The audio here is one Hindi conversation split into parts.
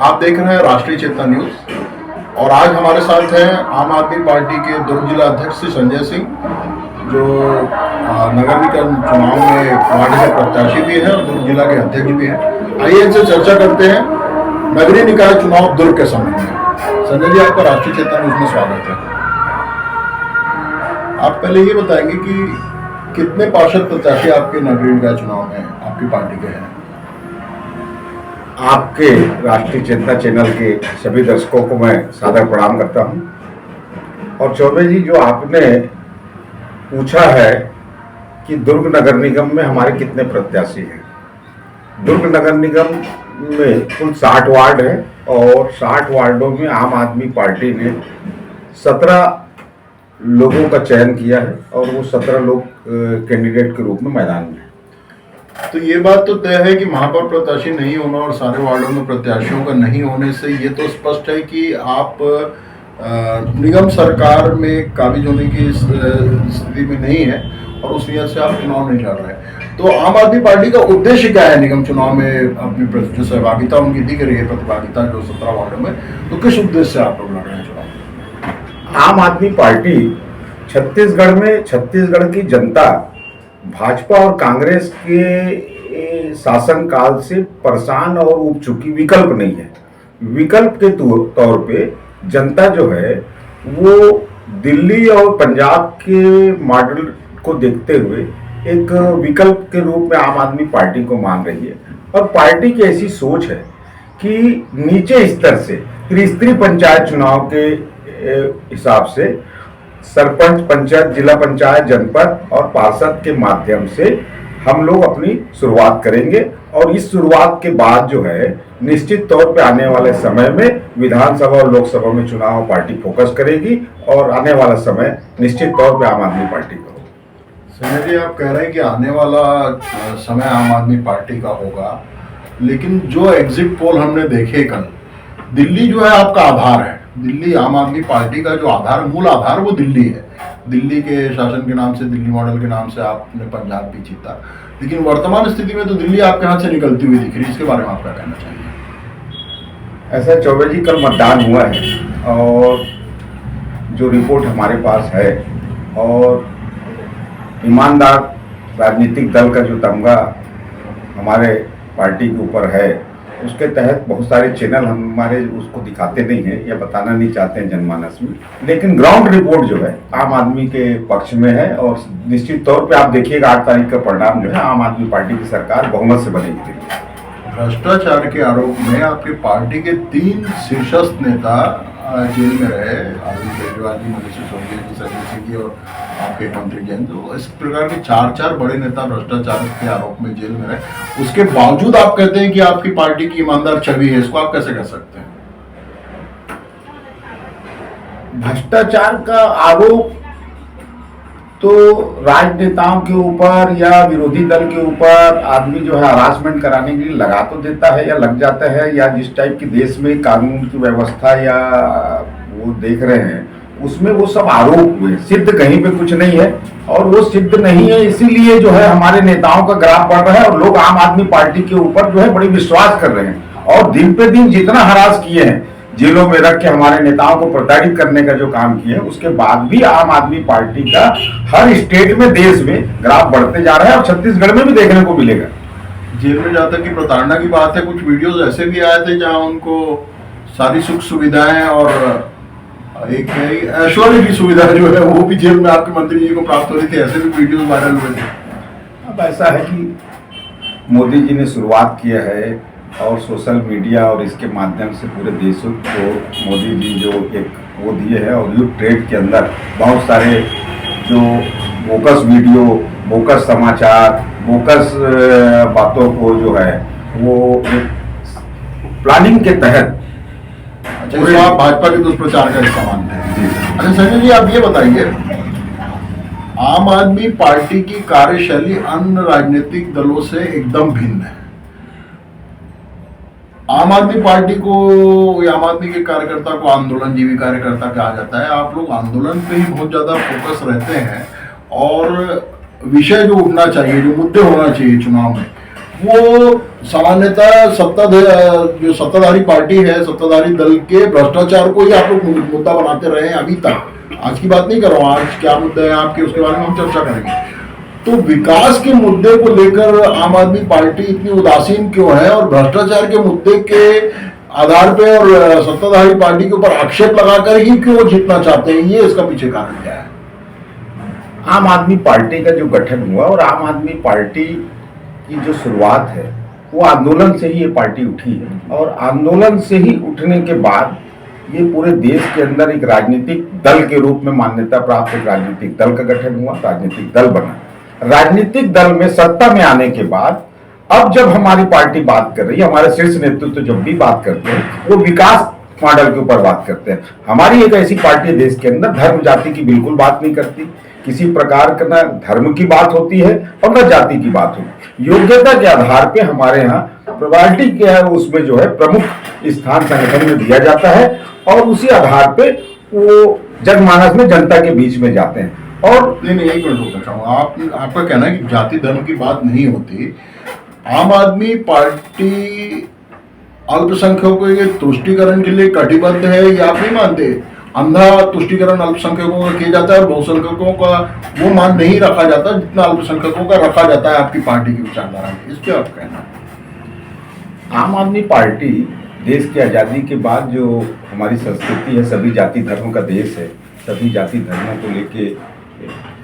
आप देख रहे हैं राष्ट्रीय चेतना न्यूज और आज हमारे साथ हैं आम आदमी पार्टी के दुर्ग जिला अध्यक्ष श्री संजय सिंह, जो नगर निगम चुनाव में पार्टी के प्रत्याशी भी हैं और दुर्ग जिला के अध्यक्ष भी हैं। आइए इनसे चर्चा करते हैं नगरीय निकाय चुनाव दुर्ग के संबंध में। संजय जी, आपका राष्ट्रीय चेतना न्यूज में स्वागत है। आप पहले ये बताएंगे कि कितने पार्षद प्रत्याशी आपके नगरीय निकाय चुनाव में आपकी पार्टी के हैं? आपके राष्ट्रीय चेतना चैनल के सभी दर्शकों को मैं सादर प्रणाम करता हूं। और चौबे जी, जो आपने पूछा है कि दुर्ग नगर निगम में हमारे कितने प्रत्याशी हैं, दुर्ग नगर निगम में कुल 60 वार्ड है और 60 वार्डों में आम आदमी पार्टी ने 17 लोगों का चयन किया है और वो 17 लोग कैंडिडेट के रूप में मैदान में। तो ये बात तो तय है कि महापौर प्रत्याशी नहीं होना और सारे वार्डों में प्रत्याशियों का नहीं होने से ये तो स्पष्ट है कि आप निगम सरकार में काबिज होने की स्थिति में नहीं है और उस नियत से आप चुनाव नहीं लड़ रहे। तो आम आदमी पार्टी का उद्देश्य क्या है निगम चुनाव में? अपनी जो सहभागिता उनकी दिख रही है, प्रतिभागिता जो 17 वार्डों में, तो किस उद्देश्य से आप लोग लड़ रहे हैं चुनाव? आम आदमी पार्टी छत्तीसगढ़ में, छत्तीसगढ़ की जनता भाजपा और कांग्रेस के शासनकाल से परेशान और उब चुकी, विकल्प नहीं है। विकल्प के तौर पे जनता जो है वो दिल्ली और पंजाब के मॉडल को देखते हुए एक विकल्प के रूप में आम आदमी पार्टी को मान रही है। और पार्टी की ऐसी सोच है कि नीचे स्तर से त्रिस्तरीय पंचायत चुनाव के हिसाब से सरपंच, पंचायत, जिला पंचायत, जनपद और पार्षद के माध्यम से हम लोग अपनी शुरुआत करेंगे। और इस शुरुआत के बाद जो है निश्चित तौर पे आने वाले समय में विधानसभा और लोकसभा में चुनाव पार्टी फोकस करेगी और आने वाला समय निश्चित तौर पे आम आदमी पार्टी का होगा। संजय जी, आप कह रहे हैं कि आने वाला समय आम आदमी पार्टी का होगा, लेकिन जो एग्जिट पोल हमने देखे कल, दिल्ली जो है आपका आधार है। दिल्ली आम आदमी पार्टी का जो आधार, मूल आधार, वो दिल्ली है। दिल्ली के शासन के नाम से, दिल्ली मॉडल के नाम से आपने पंजाब भी जीता, लेकिन वर्तमान स्थिति में तो दिल्ली आपके हाथ से निकलती हुई दिख रही है। इसके बारे में आप क्या कहना चाहिए? ऐसा चौबे जी, कल मतदान हुआ है और जो रिपोर्ट हमारे पास है और ईमानदार राजनीतिक दल का जो तमगा हमारे पार्टी के ऊपर है, उसके तहत बहुत सारे चैनल हमारे उसको दिखाते नहीं हैं या बताना नहीं चाहते हैं जनमानस में, लेकिन ग्राउंड रिपोर्ट जो है आम आदमी के पक्ष में है। और निश्चित तौर पे आप देखिएगा 8 तारीख का परिणाम जो है आम आदमी पार्टी की सरकार बहुमत से बनेगी। भ्रष्टाचार के आरोप में आपकी पार्टी के 3 शीर्षस्थ नेता जेल में रहे, अरविंद केजरीवाल जी, मनीष सिसोदिया जी, संजय सिंह जी और आपके मंत्री जैन। तो इस प्रकार के 4 बड़े नेता भ्रष्टाचार के आरोप में जेल में रहे, उसके बावजूद आप कहते हैं कि आपकी पार्टी की ईमानदार छवि है। इसको आप कैसे कह सकते हैं? भ्रष्टाचार का आरोप तो राजनेताओं के ऊपर या विरोधी दल के ऊपर आदमी जो है हरासमेंट कराने के लिए लगा तो देता है या लग जाता है, या जिस टाइप की देश में कानून की व्यवस्था या वो देख रहे हैं उसमें वो सब आरोप हुए, सिद्ध कहीं पे कुछ नहीं है। और वो सिद्ध नहीं है, इसीलिए जो है हमारे नेताओं का ग्राफ बढ़ रहा है और लोग आम आदमी पार्टी के ऊपर जो है बड़ी विश्वास कर रहे हैं। और दिन पे दिन जितना हरास किए हैं, जेलों में रख के हमारे नेताओं को प्रताड़ित करने का जो काम किया है, उसके बाद भी आम आदमी पार्टी का हर स्टेट में, देश में ग्राफ बढ़ते जा रहा है और छत्तीसगढ़ में भी देखने को मिलेगा। जेल में जाकर की प्रताड़ना की बात है, कुछ वीडियोस ऐसे भी आए थे जहां उनको सारी सुख सुविधाएं और एक ऐश्वर्य की सुविधा जो है वो भी जेल में आपके मंत्री जी को प्राप्त हो रही थी। ऐसे भी वीडियोस वायरल हुए थे। अब ऐसा है कि मोदी जी ने शुरुआत किया है और सोशल मीडिया और इसके माध्यम से पूरे देश को मोदी जी जो एक वो दिए हैं और यूथ ट्रेड के अंदर बहुत सारे जो बोकस वीडियो, बोकस समाचार, बोकस बातों को जो है वो प्लानिंग के तहत पूरे आप भाजपा के दुष्प्रचार का हिस्सा मानते हैं। अच्छा संजय जी, आप ये बताइए, आम आदमी पार्टी की कार्यशैली अन्य राजनीतिक दलों से एकदम भिन्न है। आम आदमी पार्टी को या आम आदमी के कार्यकर्ता को आंदोलनजीवी कार्यकर्ता कहा जाता है। आप लोग आंदोलन पे ही बहुत ज्यादा फोकस रहते हैं और विषय जो उठना चाहिए, जो मुद्दे होना चाहिए चुनाव में, वो सामान्यतः जो सत्ताधारी पार्टी है, सत्ताधारी दल के भ्रष्टाचार को ही आप लोग मुद्दा बनाते रहे हैं अभी तक। आज की बात नहीं कर रहा हूं, आज क्या मुद्दा है आपके, उसके बारे में हम चर्चा करेंगे। तो विकास के मुद्दे को लेकर आम आदमी पार्टी इतनी उदासीन क्यों है, और भ्रष्टाचार के मुद्दे के आधार पे और सत्ताधारी पार्टी के ऊपर आक्षेप लगाकर ही क्यों जीतना चाहते हैं, ये इसका पीछे कारण क्या है? आम आदमी पार्टी का जो गठन हुआ और आम आदमी पार्टी की जो शुरुआत है वो आंदोलन से ही ये पार्टी उठी है, और आंदोलन से ही उठने के बाद ये पूरे देश के अंदर एक राजनीतिक दल के रूप में मान्यता प्राप्त एक राजनीतिक दल का गठन हुआ, राजनीतिक दल बना। राजनीतिक दल में सत्ता में आने के बाद अब जब हमारी पार्टी बात कर रही है, हमारे शीर्ष नेतृत्व जब भी बात करते हैं वो विकास मॉडल के ऊपर बात करते हैं। हमारी एक ऐसी पार्टी है देश के अंदर धर्म जाति की बिल्कुल बात नहीं करती, किसी प्रकार का न धर्म की बात होती है और न जाति की बात होती है। योग्यता के आधार पे हमारे यहाँ प्रोबेबिलिटी क्या है उसमें जो है प्रमुख स्थान संगठन में दिया जाता है, और उसी आधार पे वो जनमानस में जनता के बीच में जाते हैं। और नहीं, एक मिनट रोकना चाहूंगा। आपका कहना है कि जाति धर्म की बात नहीं होती। आम आदमी पार्टी अल्पसंख्यकों के तुष्टीकरण के लिए कटिबद्ध है, या आप नहीं मानते? अंधा तुष्टीकरण अल्पसंख्यकों का किया जाता है और बहुसंख्यकों का वो मान नहीं रखा जाता जितना अल्पसंख्यकों का रखा जाता है आपकी पार्टी की विचारधारा में। इस पर आप कहना? आम आदमी पार्टी देश की आज़ादी के बाद जो हमारी संस्कृति है, सभी जाति धर्मों का देश है, सभी जाति धर्मों को लेके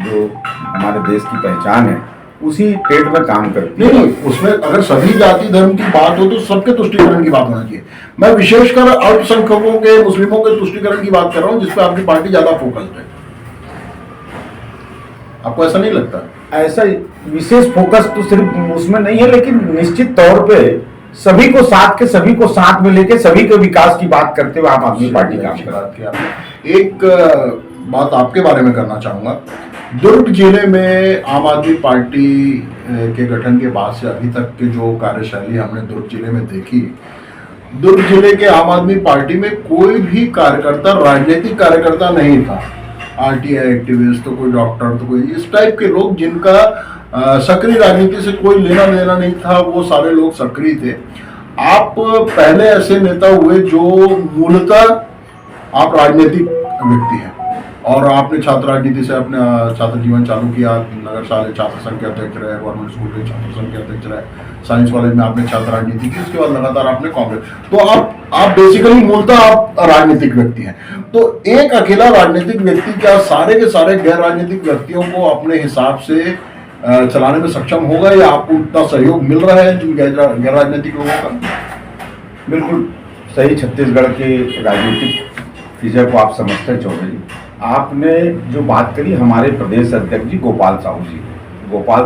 जो हमारे देश की पहचान है उसी पेट में काम करती है। नहीं, उसमें अगर सभी जाति धर्म की बात हो तो सबके तुष्टीकरण की बात होना चाहिए। मैं विशेषकर अल्पसंख्यकों के, मुस्लिमों के तुष्टीकरण की बात कर रहा हूँ, जिसपे आपकी पार्टी ज्यादा फोकस्ड है। आपको ऐसा नहीं लगता? ऐसा विशेष फोकस तो सिर्फ उसमें नहीं है, लेकिन निश्चित तौर पे सभी को साथ में लेके सभी के विकास की बात करते हुए आम आदमी पार्टी काम करती है। एक बात आपके बारे में करना चाहूंगा। दुर्ग जिले में आम आदमी पार्टी के गठन के बाद से अभी तक की जो कार्यशैली हमने दुर्ग जिले में देखी, दुर्ग जिले के आम आदमी पार्टी में कोई भी कार्यकर्ता राजनीतिक कार्यकर्ता नहीं था। आरटीआई एक्टिविस्ट तो कोई डॉक्टर तो कोई इस टाइप के लोग जिनका सक्रिय राजनीति से कोई लेना देना नहीं था, वो सारे लोग सक्रिय थे। आप पहले ऐसे नेता हुए जो मूलतः आप राजनीतिक व्यक्ति हैं, और आपने छात्र राजनीति से अपना छात्र जीवन चालू किया। नगर छात्र संघ के अध्यक्ष रहे, गवर्नमेंट स्कूल के छात्र संघ के अध्यक्ष रहे, साइंस कॉलेज में आपने छात्र राजनीति की, उसके बाद लगातार आपने कांग्रेस। तो आप बेसिकली मूलतः आप राजनीतिक व्यक्ति हैं। तो एक अकेला राजनीतिक व्यक्ति क्या सारे के सारे गैर राजनीतिक व्यक्तियों को अपने हिसाब से चलाने में सक्षम होगा, या आपको उतना सहयोग मिल रहा है जिन गैर राजनीतिक लोगों का? बिल्कुल सही, छत्तीसगढ़ के राजनीतिक फीचर को आप समझते हैं चौधरी जी। आपने जो बात करी हमारे प्रदेश अध्यक्ष जी गोपाल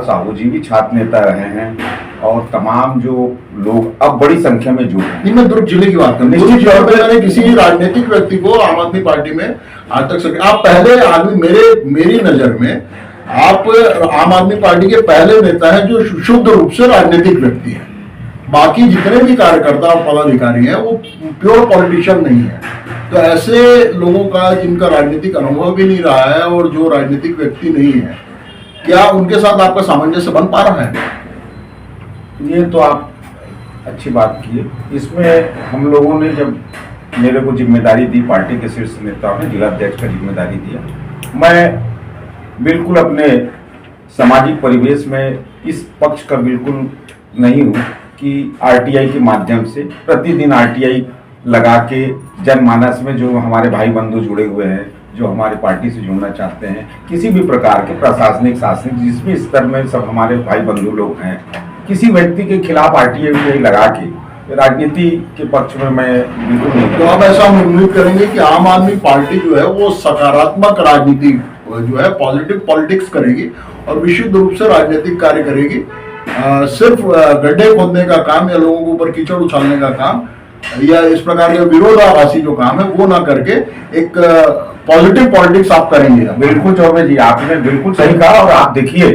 साहू जी भी छात्र नेता रहे हैं, और तमाम जो लोग अब बड़ी संख्या में जुड़ रहे हैं। नहीं, मैं दुर्ग जिले की बात कर रहा हूँ। निश्चित तौर पर मैंने किसी राजनीतिक व्यक्ति को आम आदमी पार्टी में आज तक आप पहले आदमी, मेरी नजर में आप आम आदमी पार्टी के पहले नेता हैं जो शुद्ध रूप से राजनीतिक व्यक्ति है। बाकी जितने भी कार्यकर्ता और पदाधिकारी हैं वो प्योर पॉलिटिशियन नहीं है। तो ऐसे लोगों का जिनका राजनीतिक अनुभव भी नहीं रहा है और जो राजनीतिक व्यक्ति नहीं है, क्या उनके साथ आपका सामंजस्य बन पा रहा है? ये तो आप अच्छी बात की है। इसमें हम लोगों ने जब मेरे को जिम्मेदारी दी, पार्टी के शीर्ष नेताओं ने जिला अध्यक्ष का जिम्मेदारी दिया, मैं बिल्कुल अपने सामाजिक परिवेश में इस पक्ष का बिल्कुल नहीं हूँ कि आरटीआई के माध्यम से प्रतिदिन आरटीआई लगा के जनमानस में जो हमारे भाई बंधु जुड़े हुए हैं, जो हमारे पार्टी से जुड़ना चाहते हैं, किसी भी प्रकार के प्रशासनिक शासनिक जिस भी स्तर में सब हमारे भाई बंधु लोग हैं, किसी व्यक्ति के खिलाफ आरटीआई लगा के राजनीति के पक्ष में मैं बिल्कुल नहीं। तो आप ऐसा उम्मीद करेंगे कि आम आदमी पार्टी जो है वो सकारात्मक राजनीति जो है पॉजिटिव पॉलिटिक्स करेगी और विशुद्ध रूप से राजनीतिक कार्य करेगी, सिर्फ गड्ढे खोदने का काम या लोगों के ऊपर कीचड़ उछालने का काम या इस प्रकार के विरोधाभासी जो काम है वो ना करके एक पॉजिटिव पॉलिटिक्स आप करेंगे? बिल्कुल चौबे जी, आपने बिल्कुल सही कहा। और आप देखिए,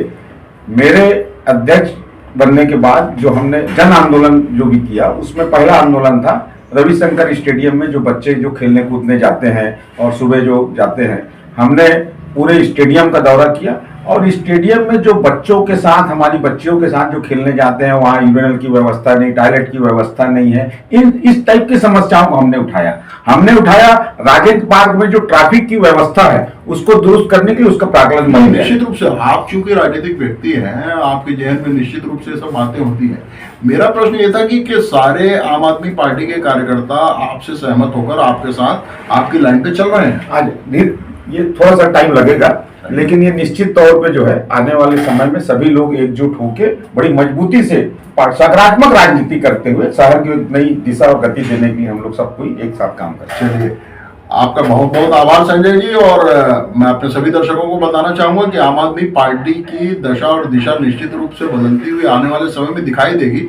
मेरे अध्यक्ष बनने के बाद जो हमने जन आंदोलन जो भी किया, उसमें पहला आंदोलन था रविशंकर स्टेडियम में जो बच्चे जो खेलने कूदने जाते हैं और सुबह जो जाते हैं, हमने पूरे स्टेडियम का दौरा किया और स्टेडियम में जो बच्चों के साथ, हमारी बच्चियों के साथ जो खेलने जाते हैं, वहाँ यूरिनल की व्यवस्था नहीं, टॉयलेट की व्यवस्था नहीं है, इस टाइप की समस्याओं को हमने उठाया। राजेंद्र पार्क में जो ट्रैफिक की व्यवस्था है उसको दुरुस्त करने के लिए उसका प्राकलन बन गया। निश्चित रूप से आप चूंकि राजनीतिक व्यक्ति हैं, आपके जहन में निश्चित रूप से सब बातें होती हैं। मेरा प्रश्न ये था कि सारे आम आदमी पार्टी के कार्यकर्ता आपसे सहमत होकर आपके साथ आपकी लाइन पे चल रहे हैं? आज ये थोड़ा सा टाइम लगेगा, लेकिन ये निश्चित तौर पे जो है आने वाले समय में सभी लोग एकजुट होकर बड़ी मजबूती से सकारात्मक राजनीति करते हुए शहर की एक नई दिशा और गति देने के लिए हम लोग सब कोई एक साथ काम करें। चलिए, आपका बहुत बहुत आभार संजय जी। और मैं अपने सभी दर्शकों को बताना चाहूंगा कि आम आदमी पार्टी की दशा और दिशा निश्चित रूप से बदलती हुई आने वाले समय में दिखाई देगी,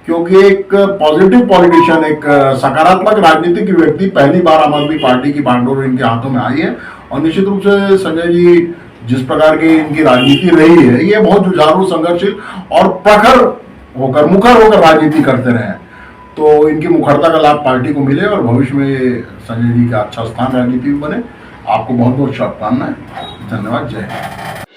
क्योंकि एक पॉजिटिव पॉलिटिशियन, एक सकारात्मक राजनीतिक व्यक्ति पहली बार आम आदमी पार्टी की बागडोर इनके हाथों में आई है। और निश्चित रूप से संजय जी जिस प्रकार की इनकी राजनीति रही है, ये बहुत जुझारू, संघर्षशील और मुखर होकर राजनीति करते रहे। तो इनकी मुखरता का लाभ पार्टी को मिले और भविष्य में संजय जी का अच्छा स्थान राजनीति में बने। आपको बहुत बहुत शुभकामनाएं। धन्यवाद। जय हिंद।